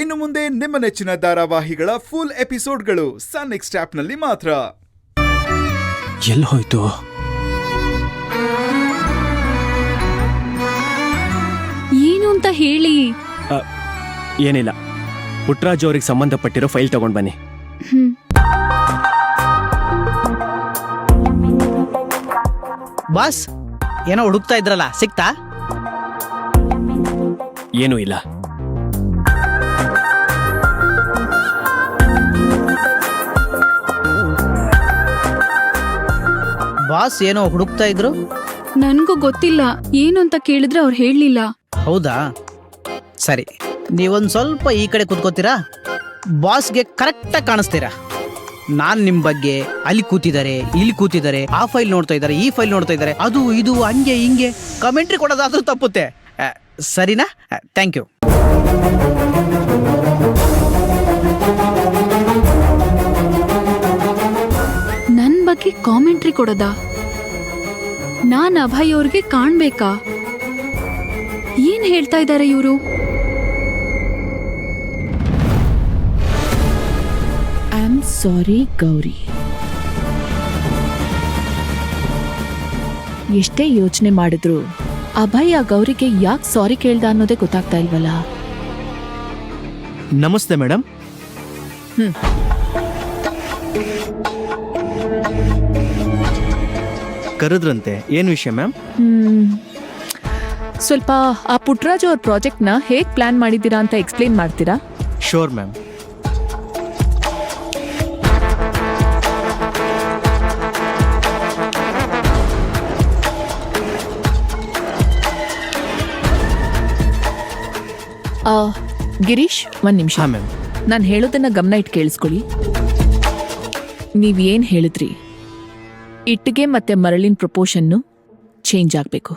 ಇನ್ನು ಮುಂದೆ ನಿಮ್ಮ ನೆಚ್ಚಿನ ಧಾರಾವಾಹಿಗಳ ಫುಲ್ ಎಪಿಸೋಡ್ಗಳು ಸನ್ ನೆಕ್ಸ್ಟ್ ಆಪ್ನಲ್ಲಿ ಮಾತ್ರ. ಎಲ್ಲಿ ಹೋಯ್ತು? ಏನು ಅಂತ ಹೇಳಿ. ಏನಿಲ್ಲ, ಪುಟ್ರಾಜ್ ಅವ್ರಿಗೆ ಸಂಬಂಧಪಟ್ಟಿರೋ ಫೈಲ್ ತಗೊಂಡ್ ಬನ್ನಿ. ಬಾಸ್, ಏನೋ ಹುಡುಕ್ತಾ ಇದ್ರಲ್ಲ, ಸಿಕ್ತಾ? ಏನೂ ಇಲ್ಲ. ಬಾಸ್ ಏನೋ ಹುಡುಕ್ತಾ ಇದ್ರು. ನನ್ಗೂ ಗೊತ್ತಿಲ್ಲ, ಏನು ಅಂತ ಕೇಳಿದ್ರೆ ಅವ್ರು ಹೇಳಲಿಲ್ಲ. ಹೌದಾ, ಸರಿ. ನೀವೊಂದು ಸ್ವಲ್ಪ ಈ ಕಡೆ ಕೂತ್ಕೋತೀರಾ? ಬಾಸ್ಗೆ ಕರೆಕ್ಟಾಗಿ ಕಾಣಿಸ್ತೀರಾ. ನಾನ್ ನಿಮ್ ಬಗ್ಗೆ ಅಲ್ಲಿ ಕೂತಿದ್ದಾರೆ, ಇಲ್ಲಿ ಕೂತಿದ್ದಾರೆ, ಆ ಫೈಲ್ ನೋಡ್ತಾ ಇದ್ದಾರೆ, ಈ ಫೈಲ್ ನೋಡ್ತಾ ಇದ್ದಾರೆ, ಅದು ಇದು ಹಂಗೆ ಹಿಂಗೆ ಕಮೆಂಟ್ರಿ ಕೊಡೋದಾದ್ರೂ ತಪ್ಪುತ್ತೆ. ಸರಿನಾ? Thank you. ನನ್ ಬಗ್ಗೆ ಕಾಮೆಂಟ್ರಿ ಕೊಡೋದಾ? ನಾನ್ ಅಭಯ್ ಅವ್ರಿಗೆ ಕಾಣ್ಬೇಕಾ? ಏನ್ ಹೇಳ್ತಾ ಇದ್ದಾರೆ ಇವರು? I am sorry Gauri. ಎಷ್ಟೇ ಯೋಚನೆ ಮಾಡಿದ್ರು ಅಭಯ್ ಆ ಗೌರಿಗೆ ಯಾಕೆ ಸಾರಿ ಕೇಳ್ದ ಅನ್ನೋದೇ ಗೊತ್ತಾಗ್ತಾ ಇಲ್ವಲ್ಲ. ನಮಸ್ತೆ ಮೇಡಮ್. ಕರೆದ್ರಂತೆ, ಏನು ವಿಷಯ ಮ್ಯಾಮ್? ಸ್ವಲ್ಪ ಆ ಪುಟ್ರಾಜು ಅವ್ರ ಪ್ರಾಜೆಕ್ಟ್ನ ಹೇಗೆ ಪ್ಲಾನ್ ಮಾಡಿದ್ದೀರಾ ಅಂತ ಎಕ್ಸ್ಪ್ಲೇನ್ ಮಾಡ್ತೀರಾ? Sure ma'am. ಗಿರೀಶ್, ಒಂದ್ ನಿಮಿಷ. ಹಾಂ ಮ್ಯಾಮ್. ನಾನು ಹೇಳೋದನ್ನ ಗಮನ ಇಟ್ಟು ಕೇಳಿಸ್ಕೊಳ್ಳಿ. ನೀವೇನ್ ಹೇಳಿದ್ರಿ, ಇಟ್ಟಿಗೆ ಮತ್ತೆ ಮರಳಿನ ಪ್ರಪೋರ್ಷನ್ನು ಚೇಂಜ್ ಆಗಬೇಕು.